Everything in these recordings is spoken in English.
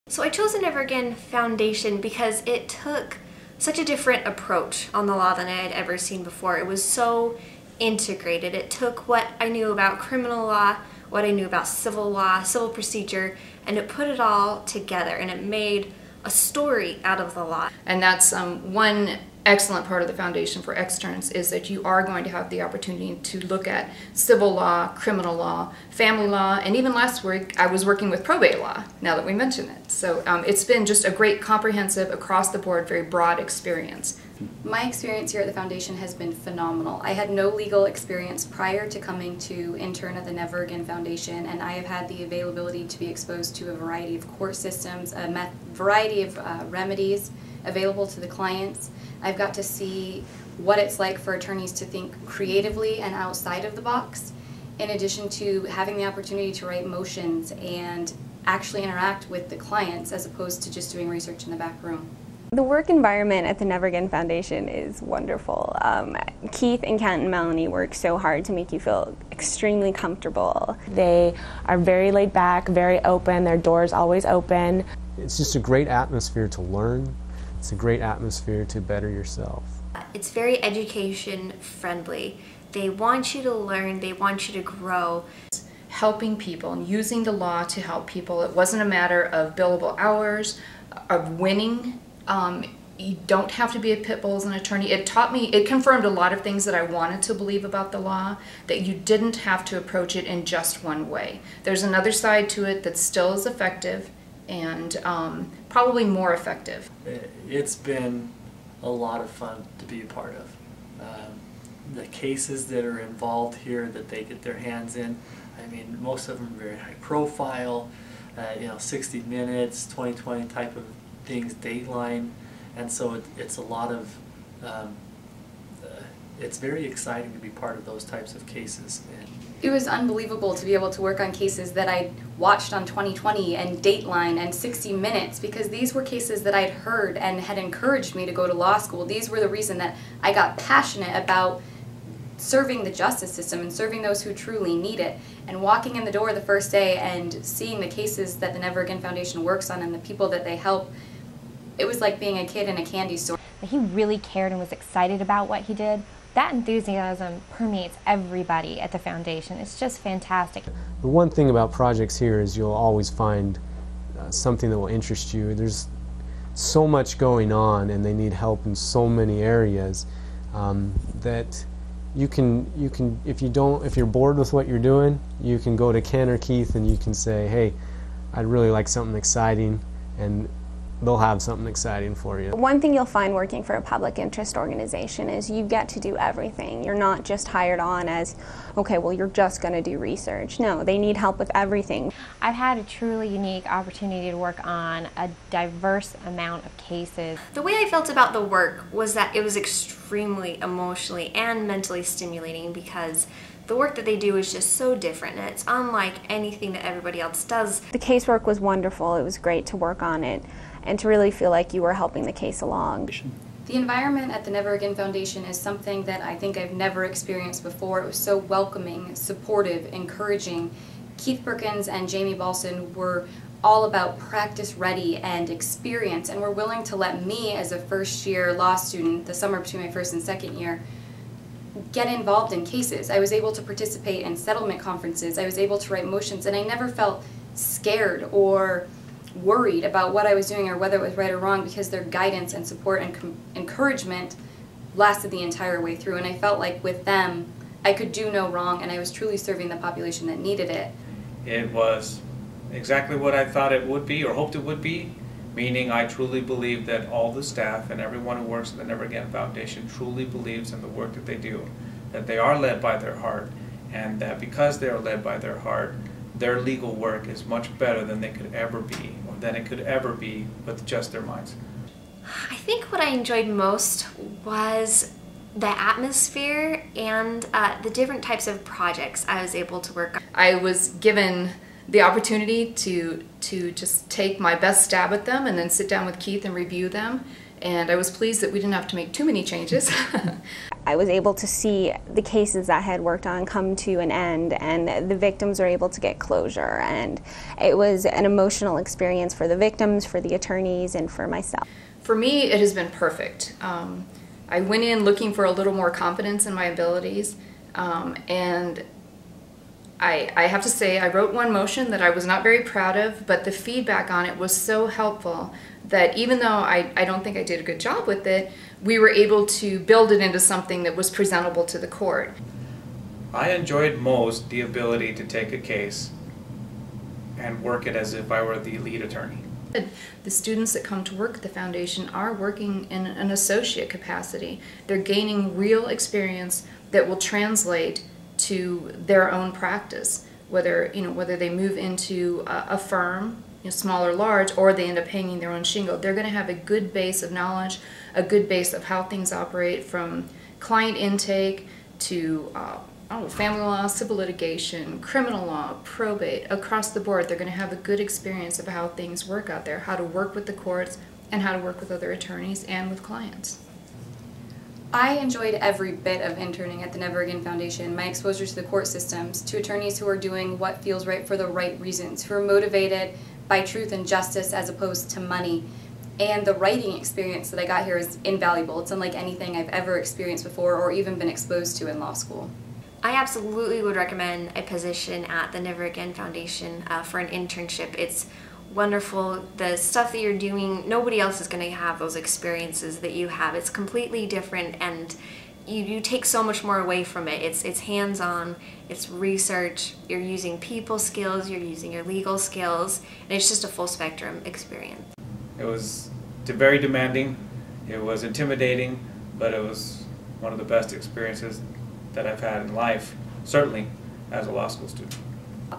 So I chose the Never Again Foundation because it took such a different approach on the law than I had ever seen before. It was so integrated. It took what I knew about criminal law, what I knew about civil law, civil procedure, and it put it all together, and it made a story out of the law. And that's one excellent part of the foundation for externs, is that you are going to have the opportunity to look at civil law, criminal law, family law, and even last week I was working with probate law, now that we mention it. So it's been just a great, comprehensive, across the board, very broad experience. My experience here at the foundation has been phenomenal. I had no legal experience prior to coming to intern at the Never Again Foundation, and I have had the availability to be exposed to a variety of court systems, a variety of remedies available to the clients. I've got to see what it's like for attorneys to think creatively and outside of the box, in addition to having the opportunity to write motions and actually interact with the clients as opposed to just doing research in the back room. The work environment at the Never Again Foundation is wonderful. Keith and Kent and Melanie work so hard to make you feel extremely comfortable. They are very laid back, very open, their door's always open. It's just a great atmosphere to learn. It's a great atmosphere to better yourself. It's very education friendly. They want you to learn, they want you to grow. Helping people and using the law to help people. It wasn't a matter of billable hours, of winning. You don't have to be a pit bull as an attorney. It taught me, it confirmed a lot of things that I wanted to believe about the law, that you didn't have to approach it in just one way. There's another side to it that still is effective and probably more effective. It's been a lot of fun to be a part of. The cases that are involved here that they get their hands in, I mean, most of them are very high profile, 60 Minutes, 2020 type of things, Dateline, and so it's a lot of, it's very exciting to be part of those types of cases. And it was unbelievable to be able to work on cases that I watched on 2020 and Dateline and 60 Minutes, because these were cases that I'd heard and had encouraged me to go to law school. These were the reason that I got passionate about serving the justice system and serving those who truly need it. And walking in the door the first day and seeing the cases that the Never Again Foundation works on and the people that they help, it was like being a kid in a candy store. He really cared and was excited about what he did. That enthusiasm permeates everybody at the foundation. It's just fantastic. The one thing about projects here is you'll always find something that will interest you. There's so much going on and they need help in so many areas that you can if you're bored with what you're doing, you can go to Ken or Keith and you can say, hey, I'd really like something exciting, and they'll have something exciting for you. One thing you'll find working for a public interest organization is you get to do everything. You're not just hired on as, okay, well, you're just going to do research. No, they need help with everything. I've had a truly unique opportunity to work on a diverse amount of cases. The way I felt about the work was that it was extremely emotionally and mentally stimulating, because the work that they do is just so different and it's unlike anything that everybody else does. The casework was wonderful. It was great to work on it and to really feel like you were helping the case along. The environment at the Never Again Foundation is something that I think I've never experienced before. It was so welcoming, supportive, encouraging. Keith Perkins and Jamie Balson were all about practice ready and experience, and were willing to let me, as a first-year law student, the summer between my first and second year, get involved in cases. I was able to participate in settlement conferences. I was able to write motions, and I never felt scared or worried about what I was doing or whether it was right or wrong, because their guidance and support and encouragement lasted the entire way through. And I felt like with them, I could do no wrong, and I was truly serving the population that needed it. It was exactly what I thought it would be or hoped it would be, meaning I truly believe that all the staff and everyone who works at the Never Again Foundation truly believes in the work that they do, that they are led by their heart, and that because they are led by their heart, their legal work is much better than they could ever be, or than it could ever be with just their minds. I think what I enjoyed most was the atmosphere and the different types of projects I was able to work on. I was given the opportunity to just take my best stab at them and then sit down with Keith and review them, and I was pleased that we didn't have to make too many changes. I was able to see the cases that I had worked on come to an end, and the victims were able to get closure. And it was an emotional experience for the victims, for the attorneys, and for myself. For me, it has been perfect. I went in looking for a little more confidence in my abilities, and I have to say I wrote one motion that I was not very proud of, but the feedback on it was so helpful that even though I don't think I did a good job with it, we were able to build it into something that was presentable to the court. I enjoyed most the ability to take a case and work it as if I were the lead attorney. The students that come to work at the foundation are working in an associate capacity. They're gaining real experience that will translate to their own practice, whether they move into a firm, small or large, or they end up hanging their own shingle. They're going to have a good base of knowledge, a good base of how things operate, from client intake to family law, civil litigation, criminal law, probate. Across the board, they're going to have a good experience of how things work out there, how to work with the courts, and how to work with other attorneys and with clients. I enjoyed every bit of interning at the Never Again Foundation. My exposure to the court systems, to attorneys who are doing what feels right for the right reasons, who are motivated by truth and justice as opposed to money. And the writing experience that I got here is invaluable. It's unlike anything I've ever experienced before or even been exposed to in law school. I absolutely would recommend a position at the Never Again Foundation for an internship. It's wonderful. The stuff that you're doing, nobody else is going to have those experiences that you have. It's completely different, and you take so much more away from it. It's hands-on, it's research, you're using people skills, you're using your legal skills, and it's just a full spectrum experience. It was very demanding, it was intimidating, but it was one of the best experiences that I've had in life, certainly as a law school student.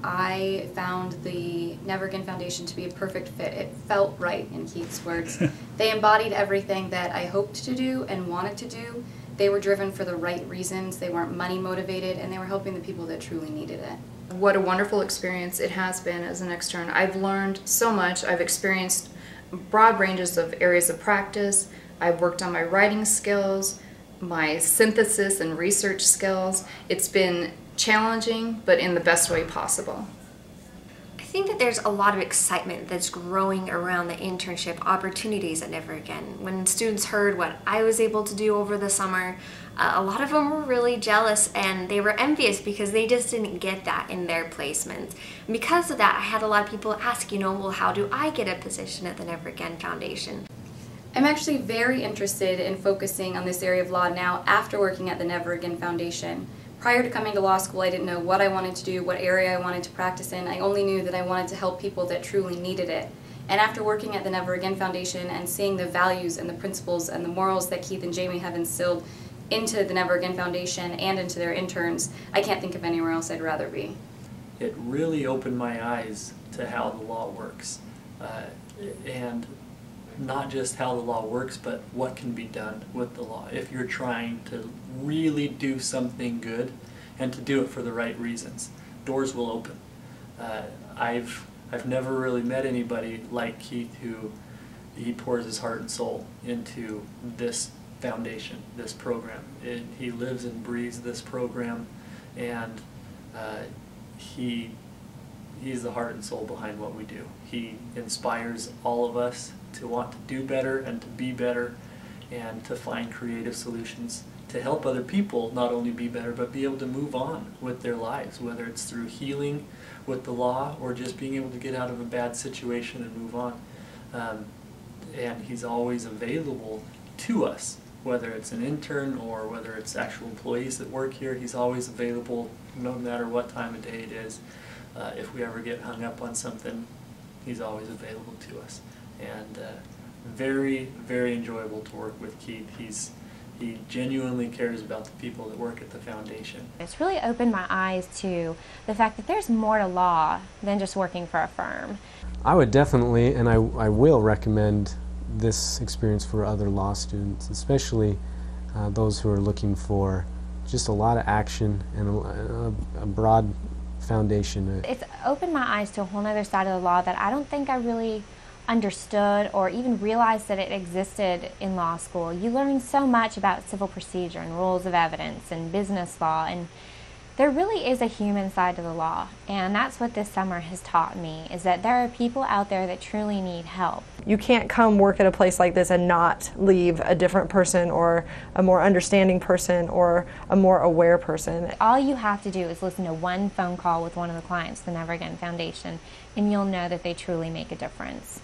I found the Never Again Foundation to be a perfect fit. It felt right, in Keith's words. They embodied everything that I hoped to do and wanted to do. They were driven for the right reasons, they weren't money motivated, and they were helping the people that truly needed it. What a wonderful experience it has been as an extern. I've learned so much. I've experienced broad ranges of areas of practice. I've worked on my writing skills, my synthesis and research skills. It's been challenging, but in the best way possible. I think that there's a lot of excitement that's growing around the internship opportunities at Never Again. When students heard what I was able to do over the summer, a lot of them were really jealous and they were envious because they just didn't get that in their placements. And because of that, I had a lot of people ask, well, how do I get a position at the Never Again Foundation? I'm actually very interested in focusing on this area of law now after working at the Never Again Foundation. Prior to coming to law school, I didn't know what I wanted to do, what area I wanted to practice in. I only knew that I wanted to help people that truly needed it. And after working at the Never Again Foundation and seeing the values and the principles and the morals that Keith and Jamie have instilled into the Never Again Foundation and into their interns, I can't think of anywhere else I'd rather be. It really opened my eyes to how the law works. And not just how the law works, but what can be done with the law if you're trying to really do something good and to do it for the right reasons. Doors will open. I've never really met anybody like Keith who he pours his heart and soul into this foundation, this program. He lives and breathes this program, and he's the heart and soul behind what we do. He inspires all of us to want to do better and to be better and to find creative solutions to help other people not only be better but be able to move on with their lives, whether it's through healing with the law or just being able to get out of a bad situation and move on. And he's always available to us, whether it's an intern or whether it's actual employees that work here. He's always available no matter what time of day it is. If we ever get hung up on something, he's always available to us. And very, very enjoyable to work with Keith. He genuinely cares about the people that work at the foundation. It's really opened my eyes to the fact that there's more to law than just working for a firm. I would definitely, and I will recommend this experience for other law students, especially those who are looking for just a lot of action and a broad foundation. It's opened my eyes to a whole other side of the law that I don't think I really understood or even realized that it existed in law school. You learn so much about civil procedure and rules of evidence and business law, and there really is a human side to the law, and that's what this summer has taught me, is that there are people out there that truly need help. You can't come work at a place like this and not leave a different person or a more understanding person or a more aware person. All you have to do is listen to one phone call with one of the clients, the Never Again Foundation, and you'll know that they truly make a difference.